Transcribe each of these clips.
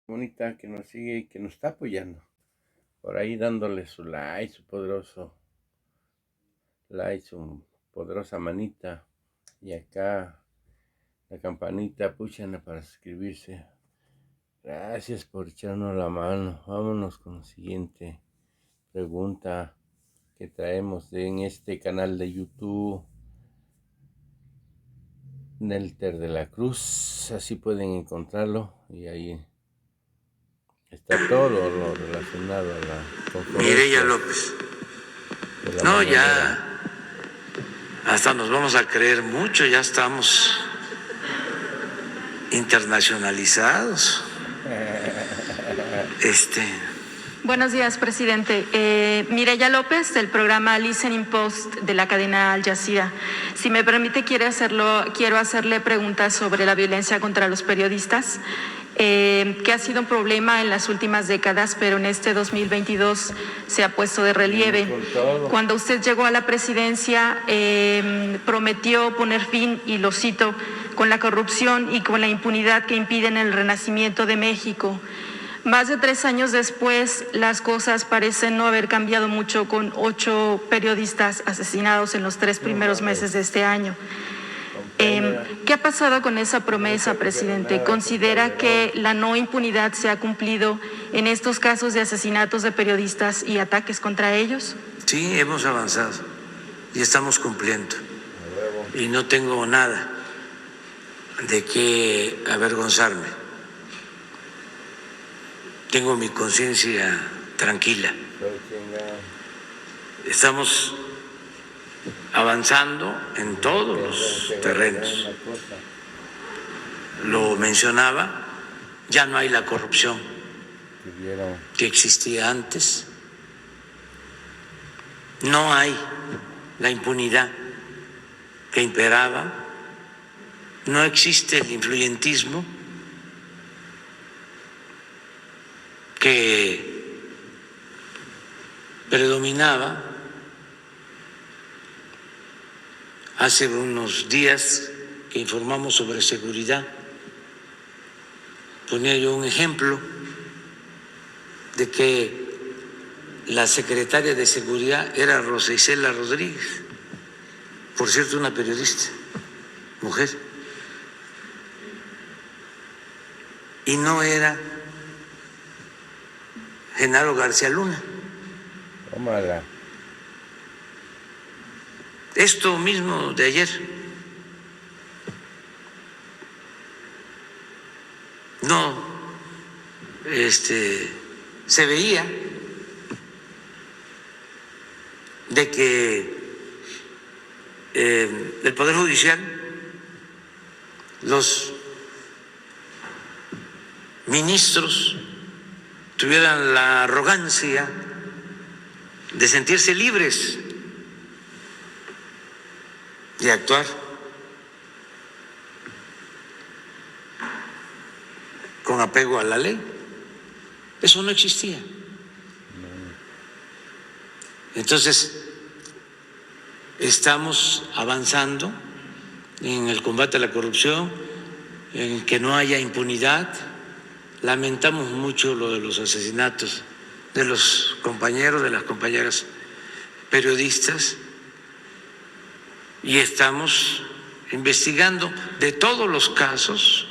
Bonita que nos sigue y que nos está apoyando. Por ahí dándole su like, su poderoso like, su poderosa manita. Y acá la campanita, púchenla para suscribirse. Gracias por echarnos la mano. Vámonos con la siguiente pregunta que traemos en este canal de YouTube. Nelter de la Cruz, así pueden encontrarlo y ahí está todo lo relacionado a la conferencia. Mireya López. No, ya hasta nos vamos a creer mucho, ya estamos internacionalizados. Buenos días, presidente. Mireya López, del programa Listening Post de la cadena Al Jazeera. Si me permite, quiero hacerle preguntas sobre la violencia contra los periodistas, que ha sido un problema en las últimas décadas, pero en este 2022 se ha puesto de relieve. Cuando usted llegó a la presidencia, prometió poner fin, y lo cito, con la corrupción y con la impunidad que impiden el renacimiento de México. Más de 3 años después, las cosas parecen no haber cambiado mucho, con 8 periodistas asesinados en los 3 primeros meses de este año. ¿Qué ha pasado con esa promesa, presidente? ¿Considera que la no impunidad se ha cumplido en estos casos de asesinatos de periodistas y ataques contra ellos? Sí, hemos avanzado y estamos cumpliendo. Y no tengo nada de qué avergonzarme. Tengo mi conciencia tranquila. Estamos avanzando en todos los terrenos. Lo mencionaba, ya no hay la corrupción que existía antes, no hay la impunidad que imperaba, no existe el influyentismo que predominaba hace unos días que informamos sobre seguridad. Ponía yo un ejemplo de que la secretaria de Seguridad era Rosa Isela Rodríguez, por cierto, una periodista, mujer, y no era Genaro García Luna. Tómala. Esto mismo de ayer, no se veía de que el Poder Judicial, los ministros tuvieran la arrogancia de sentirse libres de actuar con apego a la ley. Eso no existía. Entonces, estamos avanzando en el combate a la corrupción, en que no haya impunidad. Lamentamos mucho lo de los asesinatos de los compañeros, de las compañeras periodistas, y estamos investigando de todos los casos.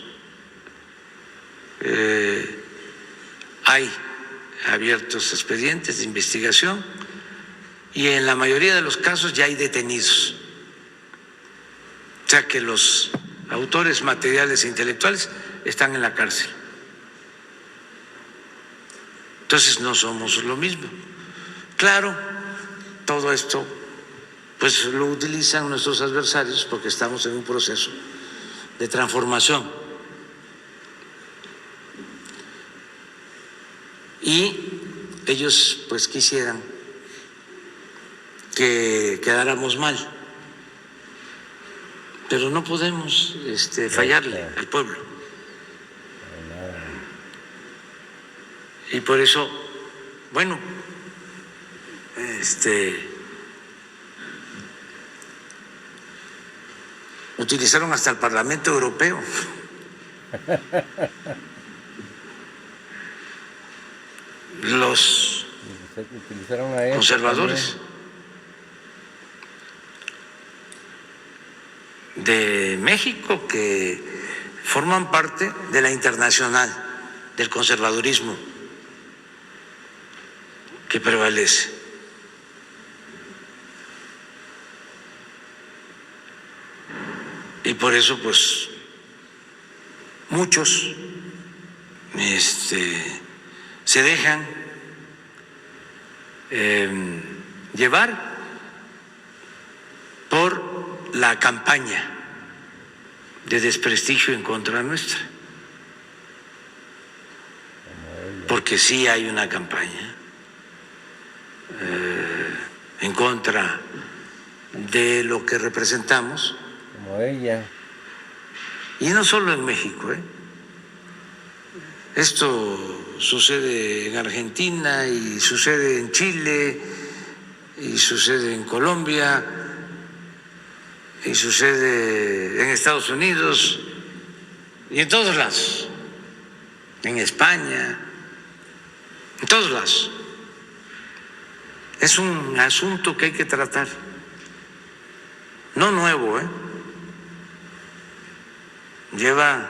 Hay abiertos expedientes de investigación y en la mayoría de los casos ya hay detenidos. O sea que los autores materiales e intelectuales están en la cárcel. Entonces no somos lo mismo. Claro, todo esto pues lo utilizan nuestros adversarios porque estamos en un proceso de transformación. Y ellos pues quisieran que quedáramos mal, pero no podemos fallarle al pueblo. Y por eso, bueno, utilizaron hasta el Parlamento Europeo los Utilizaron a conservadores de México que forman parte de la internacional del conservadurismo que prevalece. Y por eso, pues, muchos se dejan llevar por la campaña de desprestigio en contra nuestra, porque sí hay una campaña en contra de lo que representamos. Como ella. Y no solo en México, Esto sucede en Argentina y sucede en Chile y sucede en Colombia y sucede en Estados Unidos y en todos lados, en España, en todos lados. Es un asunto que hay que tratar, no nuevo, lleva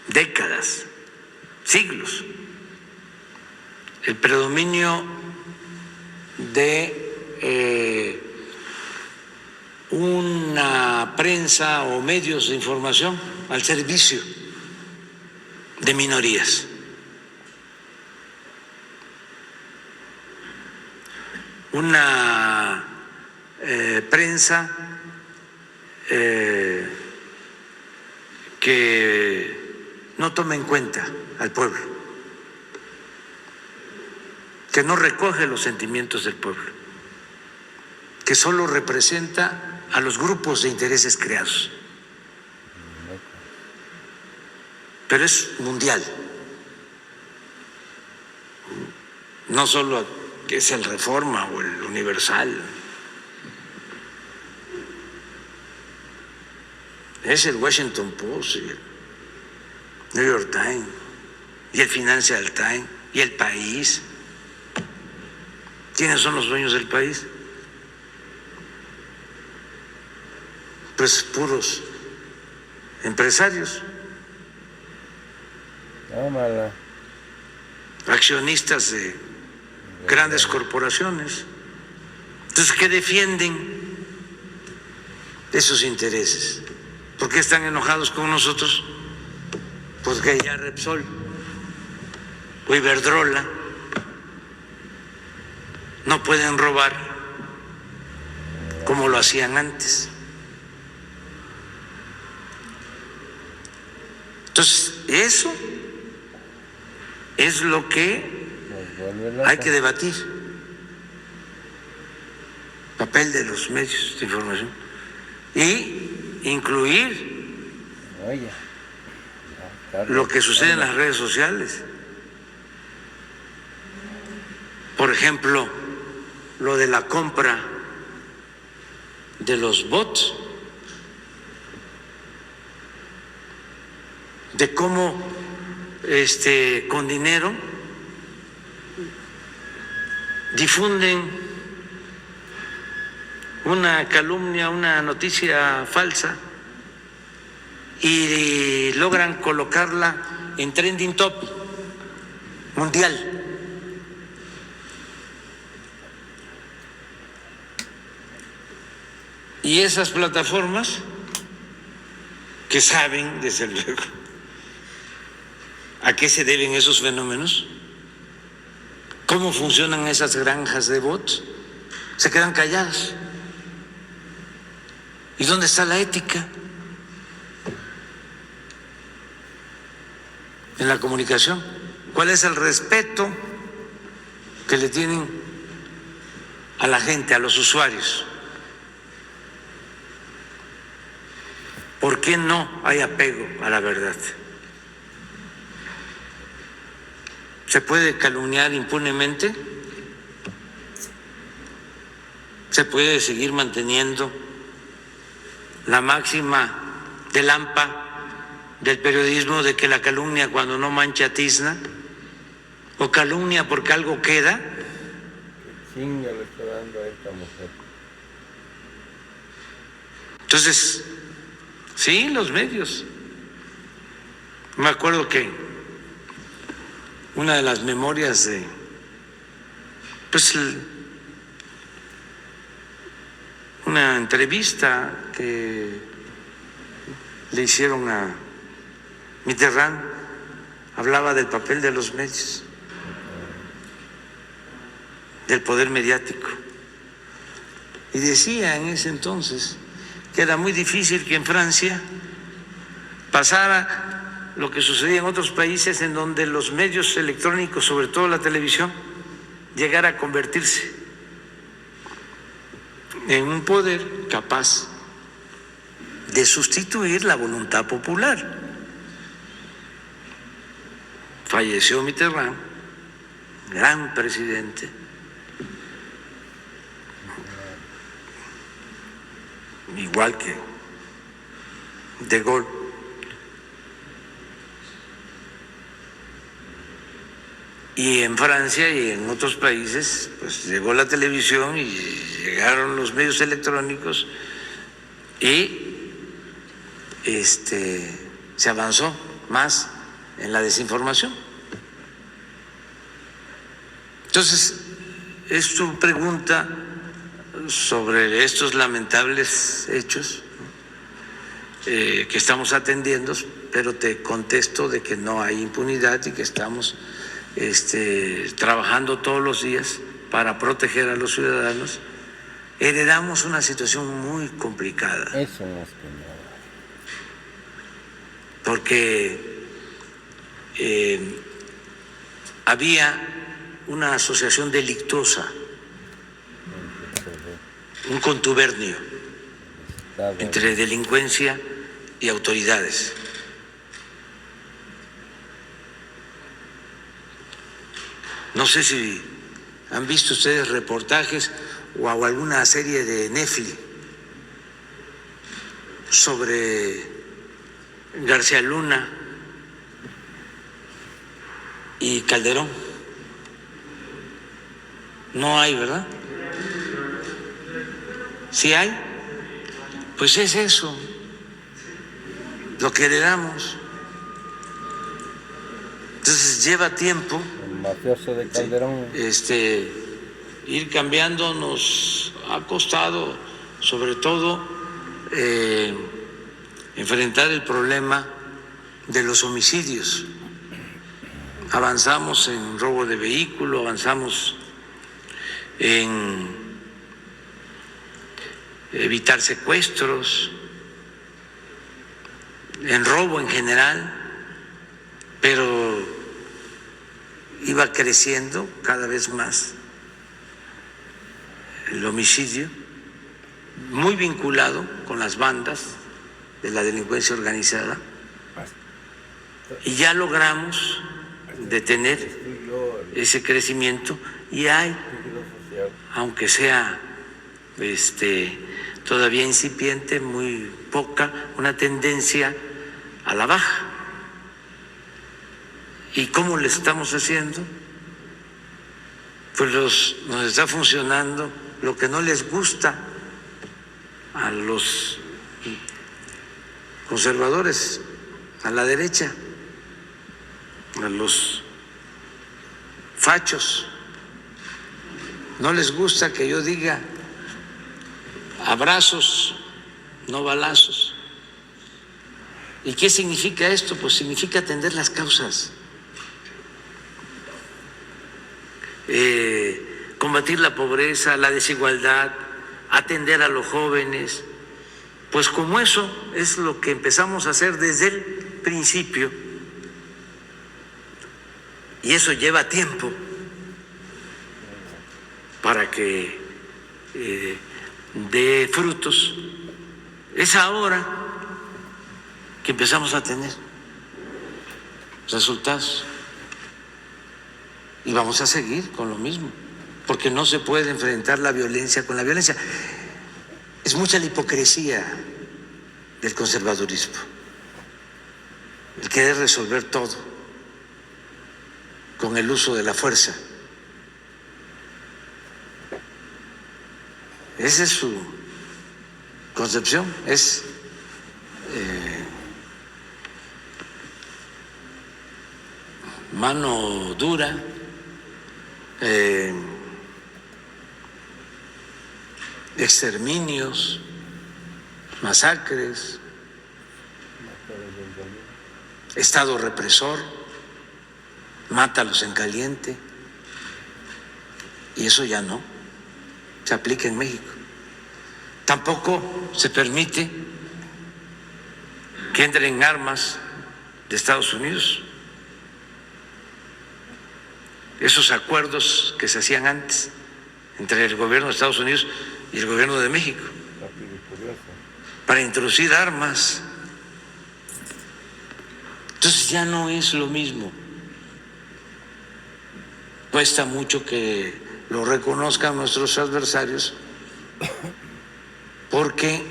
décadas, siglos, el predominio de una prensa o medios de información al servicio de minorías. Una prensa que no toma en cuenta al pueblo, que no recoge los sentimientos del pueblo, que solo representa a los grupos de intereses creados. Pero es mundial, no solo es el Reforma o el Universal, es el Washington Post, y el New York Times, y el Financial Times, y el País. ¿Quiénes son los dueños del país? Pues puros empresarios, accionistas de grandes corporaciones. Entonces, ¿qué defienden esos intereses? ¿Por qué están enojados con nosotros? Pues que ya Repsol o Iberdrola no pueden robar como lo hacían antes. Entonces, eso es lo que hay que debatir. Papel de los medios de información y incluir lo que sucede en las redes sociales. Por ejemplo, lo de la compra de los bots, de cómo con dinero difunden una calumnia, una noticia falsa y logran colocarla en trending top mundial. Y esas plataformas que saben, desde luego, a qué se deben esos fenómenos, cómo funcionan esas granjas de bots, se quedan calladas. ¿Y dónde está la ética en la comunicación? ¿Cuál es el respeto que le tienen a la gente, a los usuarios? ¿Por qué no hay apego a la verdad? ¿Se puede calumniar impunemente? ¿Se puede seguir manteniendo la máxima del AMPA, del periodismo, de que la calumnia cuando no mancha tizna? o calumnia porque algo queda. Qué chinga le está dando a esta mujer. Entonces, sí, los medios. Me acuerdo que una de las memorias de, pues, una entrevista que le hicieron a Mitterrand, hablaba del papel de los medios, del poder mediático. Y decía en ese entonces que era muy difícil que en Francia pasara lo que sucedía en otros países en donde los medios electrónicos, sobre todo la televisión, llegara a convertirse en un poder capaz de sustituir la voluntad popular. Falleció Mitterrand, gran presidente, igual que De Gaulle. Y en Francia y en otros países, pues llegó la televisión y llegaron los medios electrónicos y se avanzó más en la desinformación. Entonces, es tu pregunta sobre estos lamentables hechos que estamos atendiendo, pero te contesto de que no hay impunidad y que estamos trabajando todos los días para proteger a los ciudadanos. Heredamos una situación muy complicada. Eso no es que no. Porque había una asociación delictuosa, un contubernio entre delincuencia y autoridades. No sé si han visto ustedes reportajes o alguna serie de Netflix sobre García Luna y Calderón. No hay, ¿verdad? ¿Sí hay? Pues es eso lo que heredamos. Entonces lleva tiempo. El mafioso de Calderón. Ir cambiando nos ha costado, sobre todo, enfrentar el problema de los homicidios. Avanzamos en robo de vehículo, avanzamos en evitar secuestros, en robo en general, pero iba creciendo cada vez más el homicidio, muy vinculado con las bandas de la delincuencia organizada, y ya logramos detener ese crecimiento y hay, aunque sea todavía incipiente, muy poca, una tendencia a la baja. ¿Y cómo le estamos haciendo? Pues nos está funcionando lo que no les gusta a los conservadores, a la derecha, a los fachos. No les gusta que yo diga abrazos, no balazos. ¿Y qué significa esto? Pues significa atender las causas, combatir la pobreza, la desigualdad, atender a los jóvenes. Pues como eso es lo que empezamos a hacer desde el principio, y eso lleva tiempo para que dé frutos, es ahora que empezamos a tener resultados. Y vamos a seguir con lo mismo, porque no se puede enfrentar la violencia con la violencia. Es mucha la hipocresía del conservadurismo, el querer resolver todo con el uso de la fuerza. Esa es su concepción, es mano dura, exterminios, masacres, Estado represor, mátalos en caliente, y eso ya no se aplica en México. Tampoco se permite que entren armas de Estados Unidos. Esos acuerdos que se hacían antes entre el gobierno de Estados Unidos y el gobierno de México para introducir armas. Entonces ya no es lo mismo. Cuesta mucho que lo reconozcan nuestros adversarios porque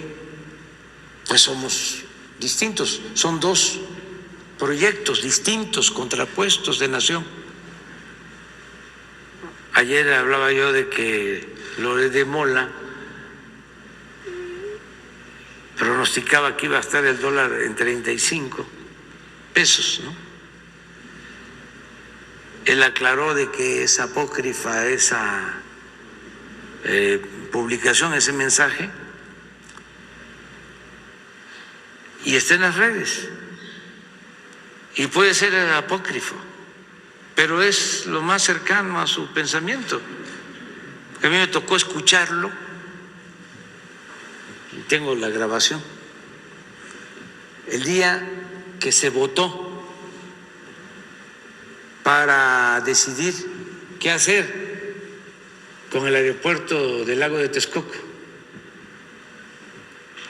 pues somos distintos, son dos proyectos distintos, contrapuestos de nación. Ayer hablaba yo de que Loret de Mola pronosticaba que iba a estar el dólar en 35 pesos, ¿no? Él aclaró de que es apócrifa esa publicación, ese mensaje, y está en las redes, y puede ser apócrifo, pero es lo más cercano a su pensamiento. Porque a mí me tocó escucharlo, y tengo la grabación, el día que se votó para decidir qué hacer con el aeropuerto del Lago de Texcoco.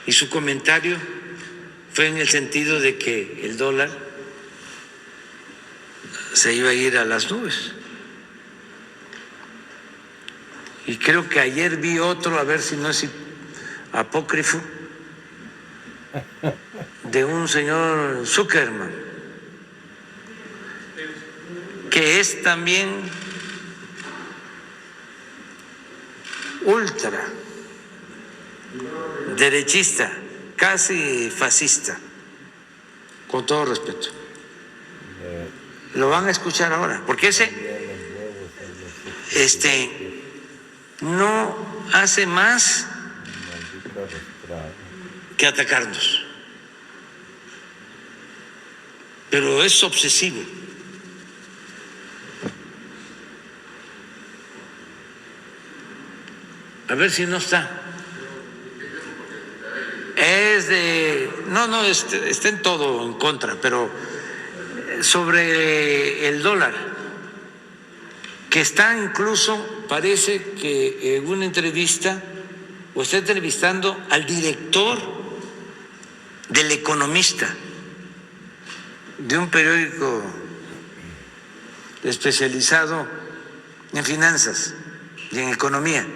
Y su comentario fue en el sentido de que el dólar se iba a ir a las nubes. Y creo que ayer vi otro, a ver si no es apócrifo, de un señor Zuckerman, que es también ultra derechista, casi fascista, con todo respeto. Lo van a escuchar ahora, porque ese no hace más que atacarnos, pero es obsesivo. A ver si no está. Está en todo en contra, pero sobre el dólar, que está incluso, parece que en una entrevista, o está entrevistando al director del Economista, de un periódico especializado en finanzas y en economía.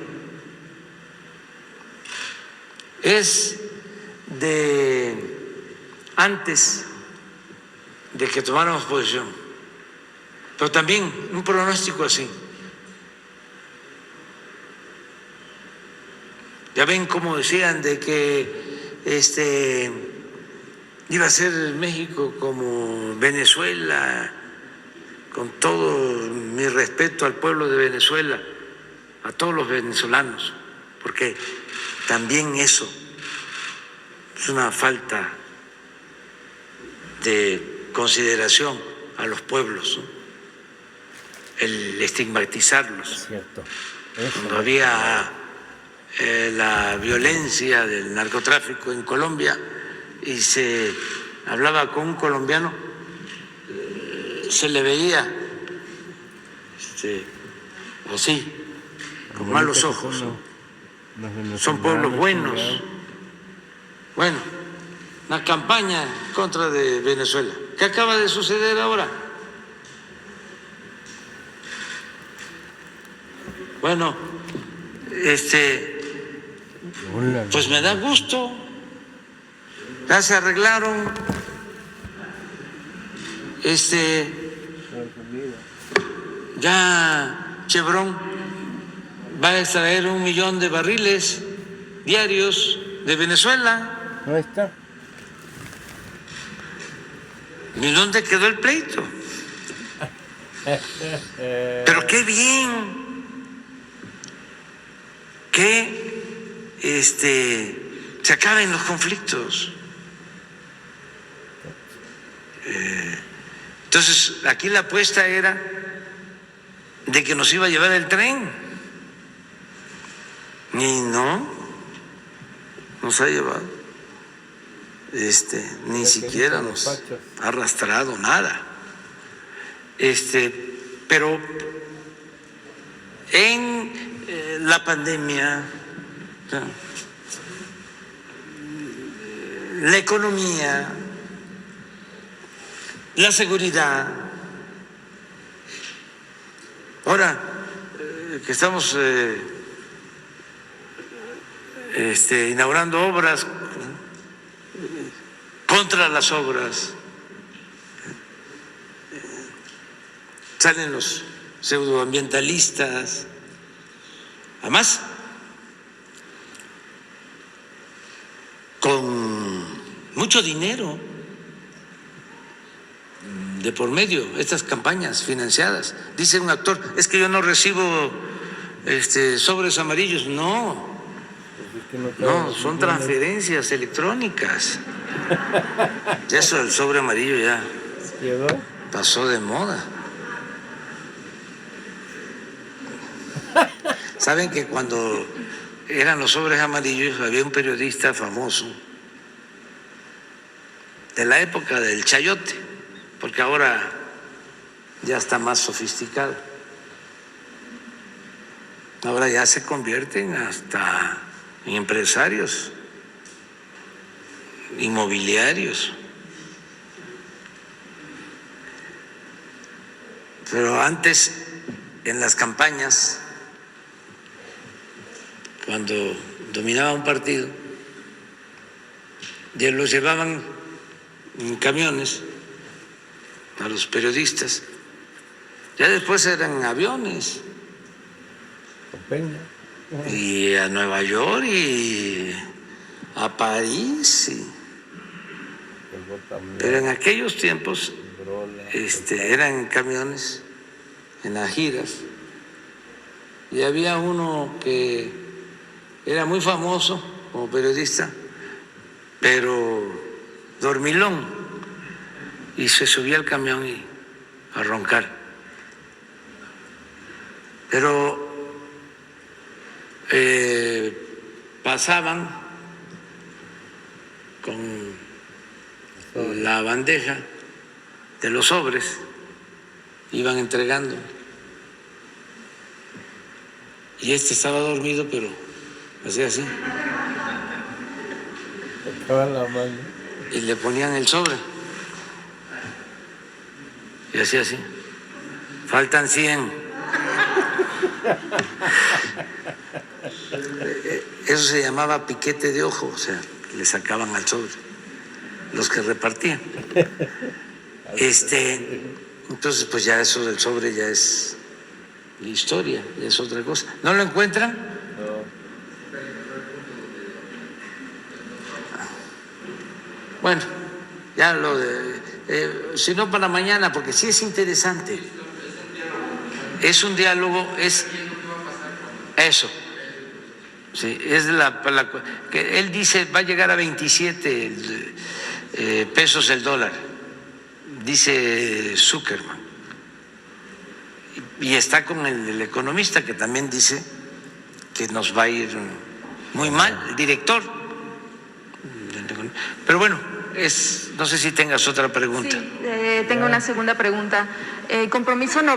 Es de antes de que tomáramos posición, pero también un pronóstico así. Ya ven cómo decían de que iba a ser México como Venezuela, con todo mi respeto al pueblo de Venezuela, a todos los venezolanos, porque también eso es una falta de consideración a los pueblos, ¿no? El estigmatizarlos. Cierto. Cuando había la violencia del narcotráfico en Colombia y se hablaba con un colombiano, se le veía así, con malos ojos, ¿no? Son pueblos buenos. Bueno, la campaña contra de Venezuela, ¿qué acaba de suceder ahora? Bueno, pues me da gusto, ya se arreglaron, Ya Chevron va a extraer 1 millón de barriles diarios de Venezuela. Ahí está. ¿Y dónde quedó el pleito? Pero qué bien que se acaben los conflictos. Entonces, aquí la apuesta era de que nos iba a llevar el tren. Y no nos ha llevado. Ni siquiera nos ha arrastrado nada. Pero en la pandemia, la economía, la seguridad. Ahora que estamos inaugurando obras contra las obras, salen los pseudoambientalistas, además con mucho dinero de por medio, estas campañas financiadas. Dice un actor, es que yo no recibo sobres amarillos. No, no, son transferencias electrónicas. Ya eso del sobre amarillo ya pasó de moda. Saben que cuando eran los sobres amarillos había un periodista famoso de la época del chayote, porque ahora ya está más sofisticado. Ahora ya se convierten hasta en empresarios inmobiliarios. Pero antes, en las campañas, cuando dominaba un partido, ya los llevaban en camiones a los periodistas, ya después eran aviones, y a Nueva York y a París, pero en aquellos tiempos eran camiones en las giras, y había uno que era muy famoso como periodista, pero dormilón, y se subía al camión y a roncar. Pero pasaban con la bandeja de los sobres, iban entregando, y estaba dormido, pero hacía así, y le ponían el sobre y hacía así, faltan 100. Eso se llamaba piquete de ojo, o sea, le sacaban al sobre los que repartían. Entonces, pues ya eso del sobre ya es historia, ya es otra cosa. ¿No lo encuentran? No. Bueno, ya lo de, si no para mañana, porque sí es interesante. Es un diálogo, es eso. Sí, es que él dice va a llegar a 27 pesos el dólar, dice Zuckerman, y está con el economista que también dice que nos va a ir muy mal, el director. Pero bueno, no sé si tengas otra pregunta. Sí, tengo una segunda pregunta. Compromiso no